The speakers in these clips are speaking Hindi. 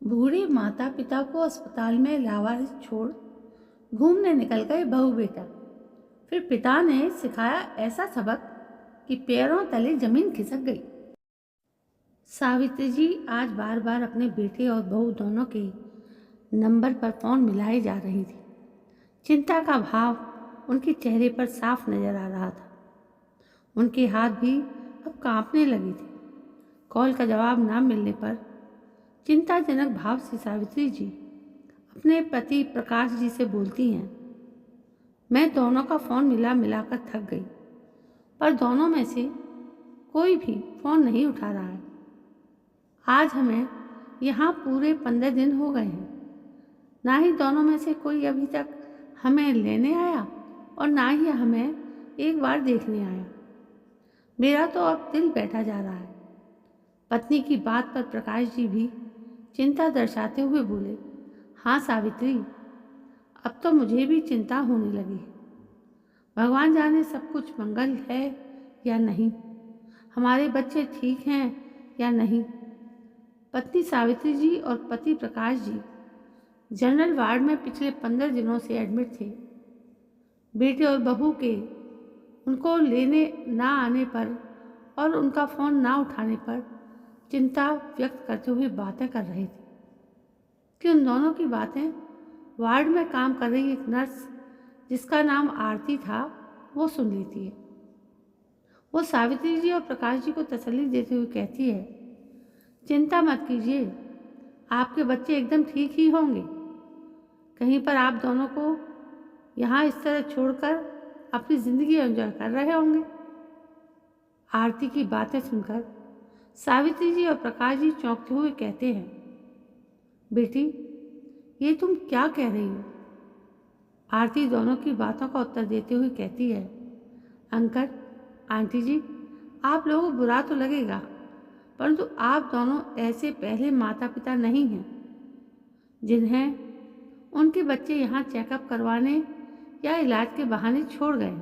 बूढ़े माता पिता को अस्पताल में लावारिस छोड़ घूमने निकल गए बहू बेटा। फिर पिता ने सिखाया ऐसा सबक कि पैरों तले जमीन खिसक गई। सावित्री जी आज बार बार अपने बेटे और बहू दोनों के नंबर पर फोन मिलाई जा रही थी। चिंता का भाव उनके चेहरे पर साफ नजर आ रहा था। उनके हाथ भी अब कांपने लगे थे। कॉल का जवाब ना मिलने पर चिंताजनक भाव से सावित्री जी अपने पति प्रकाश जी से बोलती हैं, मैं दोनों का फ़ोन मिलाकर थक गई, पर दोनों में से कोई भी फ़ोन नहीं उठा रहा है। आज हमें यहाँ पूरे 15 दिन हो गए हैं। ना ही दोनों में से कोई अभी तक हमें लेने आया और ना ही हमें एक बार देखने आया। मेरा तो अब दिल बैठा जा रहा है। पत्नी की बात पर प्रकाश जी भी चिंता दर्शाते हुए बोले, हाँ सावित्री, अब तो मुझे भी चिंता होने लगी है। भगवान जाने सब कुछ मंगल है या नहीं, हमारे बच्चे ठीक हैं या नहीं। पत्नी सावित्री जी और पति प्रकाश जी जनरल वार्ड में पिछले 15 दिनों से एडमिट थे। बेटे और बहू के उनको लेने ना आने पर और उनका फ़ोन ना उठाने पर चिंता व्यक्त करते हुए बातें कर रहे थे कि उन दोनों की बातें वार्ड में काम कर रही एक नर्स जिसका नाम आरती था वो सुन लेती है। वो सावित्री जी और प्रकाश जी को तसल्ली देते हुए कहती है, चिंता मत कीजिए, आपके बच्चे एकदम ठीक ही होंगे। कहीं पर आप दोनों को यहाँ इस तरह छोड़कर अपनी ज़िंदगी एंजॉय कर रहे होंगे। आरती की बातें सुनकर सावित्री जी और प्रकाश जी चौंकते हुए कहते हैं, बेटी ये तुम क्या कह रही हो? आरती दोनों की बातों का उत्तर देते हुए कहती है, अंकल आंटी जी, आप लोगों को बुरा तो लगेगा, परंतु आप दोनों ऐसे पहले माता पिता नहीं हैं जिन्हें उनके बच्चे यहाँ चेकअप करवाने या इलाज के बहाने छोड़ गए।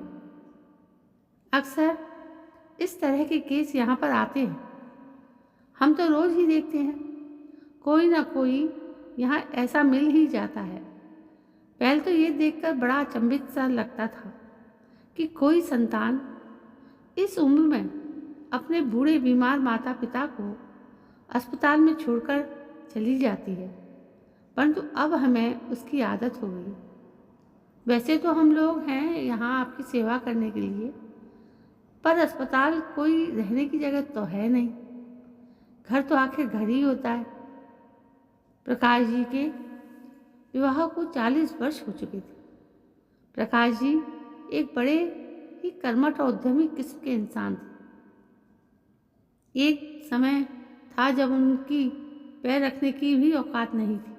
अक्सर इस तरह के केस यहाँ पर आते हैं। हम तो रोज़ ही देखते हैं, कोई ना कोई यहाँ ऐसा मिल ही जाता है। पहले तो ये देखकर बड़ा अचंभित सा लगता था कि कोई संतान इस उम्र में अपने बूढ़े बीमार माता पिता को अस्पताल में छोड़कर चली जाती है, परंतु अब हमें उसकी आदत हो गई। वैसे तो हम लोग हैं यहाँ आपकी सेवा करने के लिए, पर अस्पताल कोई रहने की जगह तो है नहीं। घर तो आखिर घर ही होता है। प्रकाश जी के विवाह को 40 वर्ष हो चुके थे। प्रकाश जी एक बड़े ही कर्मठ और उद्यमी किस्म के इंसान थे। एक समय था जब उनकी पैर रखने की भी औकात नहीं थी।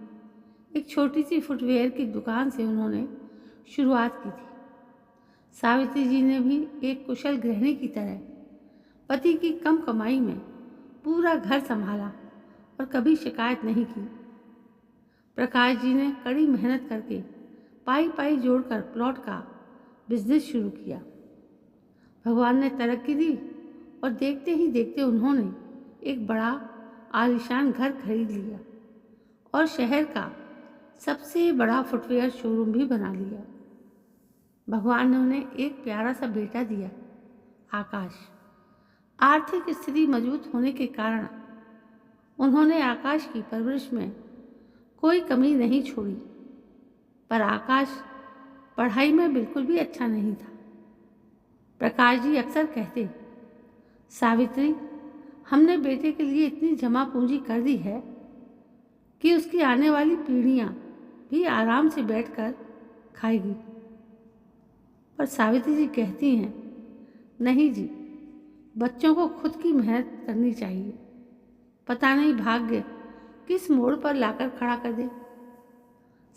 एक छोटी सी फुटवेयर की दुकान से उन्होंने शुरुआत की थी। सावित्री जी ने भी एक कुशल गृहिणी की तरह पति की कम कमाई में पूरा घर संभाला और कभी शिकायत नहीं की। प्रकाश जी ने कड़ी मेहनत करके पाई पाई जोड़कर प्लॉट का बिजनेस शुरू किया। भगवान ने तरक्की दी और देखते ही देखते उन्होंने एक बड़ा आलीशान घर खरीद लिया और शहर का सबसे बड़ा फुटवेयर शोरूम भी बना लिया। भगवान ने उन्हें एक प्यारा सा बेटा दिया, आकाश। आर्थिक स्थिति मजबूत होने के कारण उन्होंने आकाश की परवरिश में कोई कमी नहीं छोड़ी, पर आकाश पढ़ाई में बिल्कुल भी अच्छा नहीं था। प्रकाश जी अक्सर कहते, सावित्री, हमने बेटे के लिए इतनी जमा पूंजी कर दी है कि उसकी आने वाली पीढ़ियां भी आराम से बैठकर खाएगी। पर सावित्री जी कहती हैं, नहीं जी, बच्चों को खुद की मेहनत करनी चाहिए। पता नहीं भाग्य किस मोड़ पर लाकर खड़ा कर दे।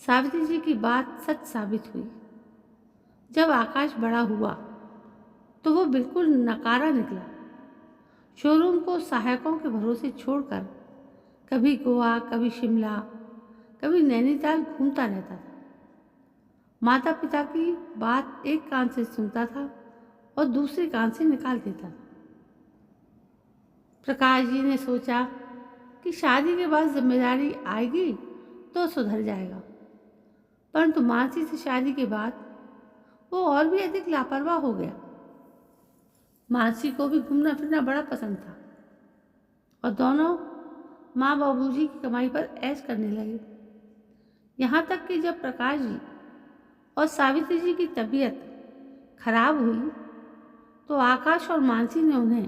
सावित्री जी की बात सच साबित हुई। जब आकाश बड़ा हुआ तो वो बिल्कुल नकारा निकला। शोरूम को सहायकों के भरोसे छोड़कर कभी गोवा, कभी शिमला, कभी नैनीताल घूमता रहता था। माता पिता की बात एक कान से सुनता था और दूसरे कान से निकाल देता था। प्रकाश जी ने सोचा, कि शादी के बाद जिम्मेदारी आएगी तो सुधर जाएगा, परंतु मानसी से शादी के बाद वो और भी अधिक लापरवाह हो गया। मानसी को भी घूमना फिरना बड़ा पसंद था और दोनों माँ बाबूजी की कमाई पर ऐश करने लगे। यहाँ तक कि जब प्रकाश जी और सावित्री जी की तबीयत खराब हुई तो आकाश और मानसी ने उन्हें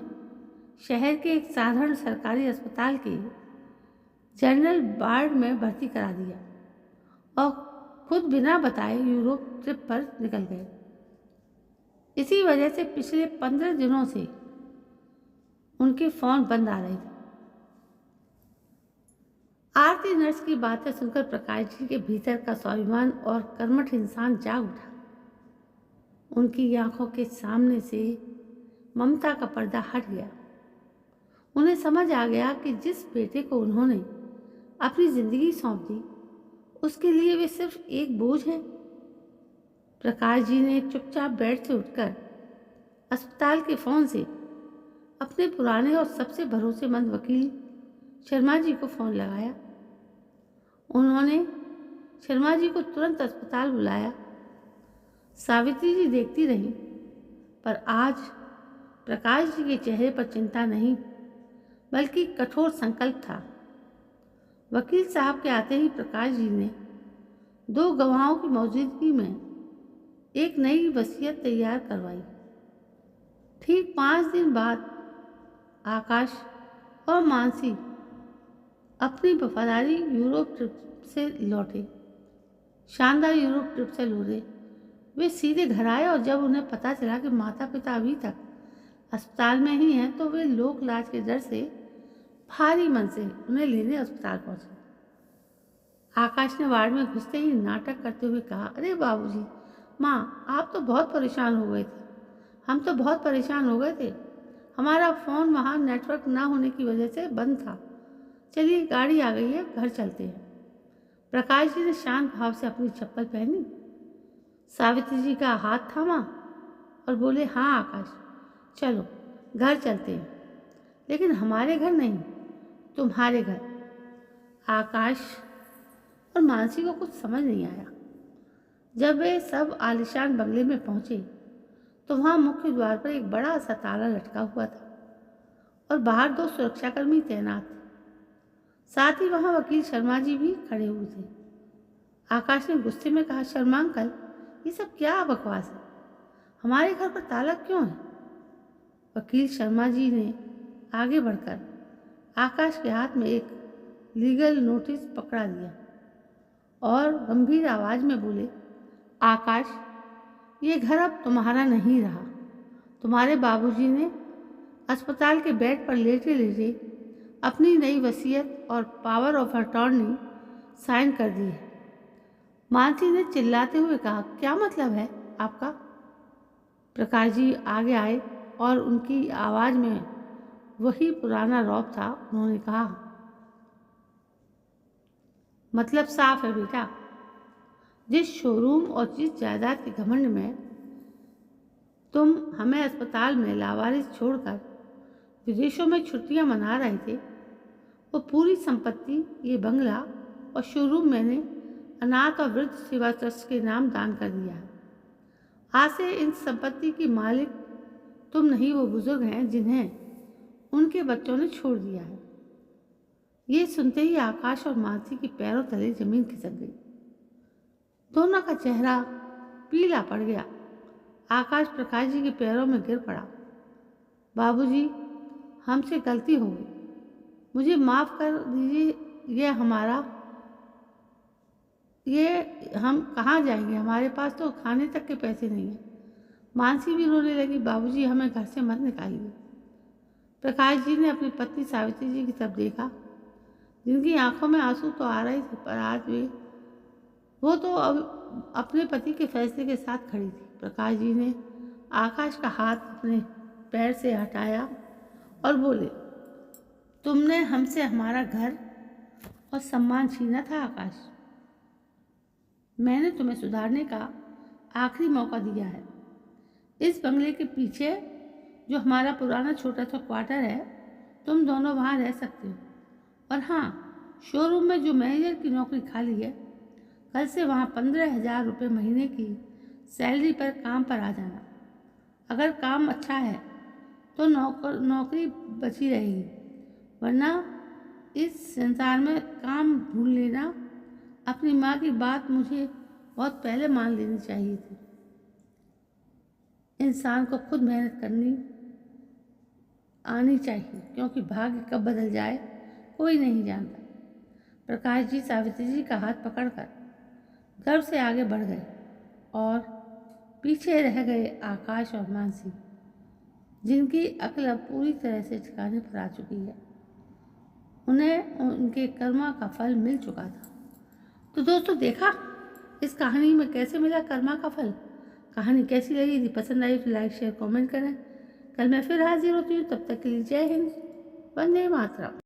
शहर के एक साधारण सरकारी अस्पताल के जनरल वार्ड में भर्ती करा दिया और खुद बिना बताए यूरोप ट्रिप पर निकल गए। इसी वजह से पिछले 15 दिनों से उनके फोन बंद आ रहे थे। आरती नर्स की बातें सुनकर प्रकाश जी के भीतर का स्वाभिमान और कर्मठ इंसान जाग उठा। उनकी आंखों के सामने से ममता का पर्दा हट गया। उन्हें समझ आ गया कि जिस बेटे को उन्होंने अपनी जिंदगी सौंप दी उसके लिए वे सिर्फ एक बोझ है। प्रकाश जी ने चुपचाप बेड से उठकर अस्पताल के फोन से अपने पुराने और सबसे भरोसेमंद वकील शर्मा जी को फोन लगाया। उन्होंने शर्मा जी को तुरंत अस्पताल बुलाया। सावित्री जी देखती रही, पर आज प्रकाश जी के चेहरे पर चिंता नहीं बल्कि कठोर संकल्प था। वकील साहब के आते ही प्रकाश जी ने 2 गवाहों की मौजूदगी में एक नई वसीयत तैयार करवाई। ठीक 5 दिन बाद आकाश और मानसी अपनी वफादारी यूरोप ट्रिप से लौटे। शानदार यूरोप ट्रिप से लौटे वे सीधे घर आए और जब उन्हें पता चला कि माता पिता अभी तक अस्पताल में ही हैं तो वे लोक लाज के डर से भारी मन से उन्हें लेने अस्पताल पहुंचे। आकाश ने वार्ड में घुसते ही नाटक करते हुए कहा, अरे बाबूजी, माँ, आप तो बहुत परेशान हो गए थे। हम तो बहुत परेशान हो गए थे। हमारा फ़ोन वहाँ नेटवर्क ना होने की वजह से बंद था। चलिए, गाड़ी आ गई है, घर चलते हैं। प्रकाश जी ने शांत भाव से अपनी चप्पल पहनी, सावित्री जी का हाथ थामा और बोले, हाँ आकाश, चलो घर चलते हैं, लेकिन हमारे घर नहीं, तुम्हारे घर। आकाश और मानसी को कुछ समझ नहीं आया। जब वे सब आलीशान बंगले में पहुंचे तो वहां मुख्य द्वार पर एक बड़ा सा ताला लटका हुआ था और बाहर 2 सुरक्षाकर्मी तैनात थे। साथ ही वहां वकील शर्मा जी भी खड़े हुए थे। आकाश ने गुस्से में कहा, शर्मा अंकल, ये सब क्या बकवास है? हमारे घर पर ताला क्यों है? वकील शर्मा जी ने आगे बढ़कर आकाश के हाथ में एक लीगल नोटिस पकड़ा दिया और गंभीर आवाज में बोले, आकाश, ये घर अब तुम्हारा नहीं रहा। तुम्हारे बाबूजी ने अस्पताल के बेड पर लेटे लेटे अपनी नई वसीयत और पावर ऑफ अटॉर्नी साइन कर दी है। मानसी ने चिल्लाते हुए कहा, क्या मतलब है आपका? प्रकाश जी आगे आए और उनकी आवाज़ में वही पुराना रौब था। उन्होंने कहा, मतलब साफ है बेटा, जिस शोरूम और जिस जायदाद के घमंड में तुम हमें अस्पताल में लावारिस छोड़कर विदेशों में छुट्टियां मना रहे थे, वो पूरी संपत्ति, ये बंगला और शोरूम मैंने अनाथ और वृद्ध सेवा ट्रस्ट के नाम दान कर दिया है। आज से इन संपत्ति की मालिक तुम नहीं, वो बुजुर्ग हैं जिन्हें उनके बच्चों ने छोड़ दिया है। ये सुनते ही आकाश और मानसी के पैरों तले जमीन खिसक गई। दोनों का चेहरा पीला पड़ गया। आकाश प्रकाश जी के पैरों में गिर पड़ा। बाबूजी, हमसे गलती हो गई, मुझे माफ़ कर दीजिए। हम कहाँ जाएंगे? हमारे पास तो खाने तक के पैसे नहीं हैं। मानसी भी रोने लगी, बाबूजी, हमें घर से मत निकालिए। प्रकाश जी ने अपनी पत्नी सावित्री जी की तरफ देखा, जिनकी आंखों में आंसू तो आ रहे थे, पर आज वो तो अब अपने पति के फैसले के साथ खड़ी थी। प्रकाश जी ने आकाश का हाथ अपने पैर से हटाया और बोले, तुमने हमसे हमारा घर और सम्मान छीना था आकाश। मैंने तुम्हें सुधारने का आखिरी मौका दिया है। इस बंगले के पीछे जो हमारा पुराना छोटा सा क्वार्टर है, तुम दोनों वहाँ रह सकते हो और हाँ, शोरूम में जो मैनेजर की नौकरी खाली है, कल से वहाँ 15,000 रुपये महीने की सैलरी पर काम पर आ जाना। अगर काम अच्छा है तो नौकरी बची रहेगी, वरना इस संसार में काम ढूंढ लेना। अपनी माँ की बात मुझे बहुत पहले मान लेनी चाहिए थी। इंसान को खुद मेहनत करनी आनी चाहिए, क्योंकि भाग्य कब बदल जाए कोई नहीं जानता। प्रकाश जी सावित्री जी का हाथ पकड़कर गर्व से आगे बढ़ गए और पीछे रह गए आकाश और मानसी, जिनकी अक्ल अब पूरी तरह से ठिकाने पर आ चुकी है। उन्हें उनके कर्मा का फल मिल चुका था। तो दोस्तों, देखा इस कहानी में कैसे मिला कर्मा का फल। कहानी कैसी लगी? यदि पसंद आई तो लाइक शेयर कमेंट करें। कल मैं फिर हाजिर होती हूँ, तब तक के लिए जय हिंद, वंदे मातरम।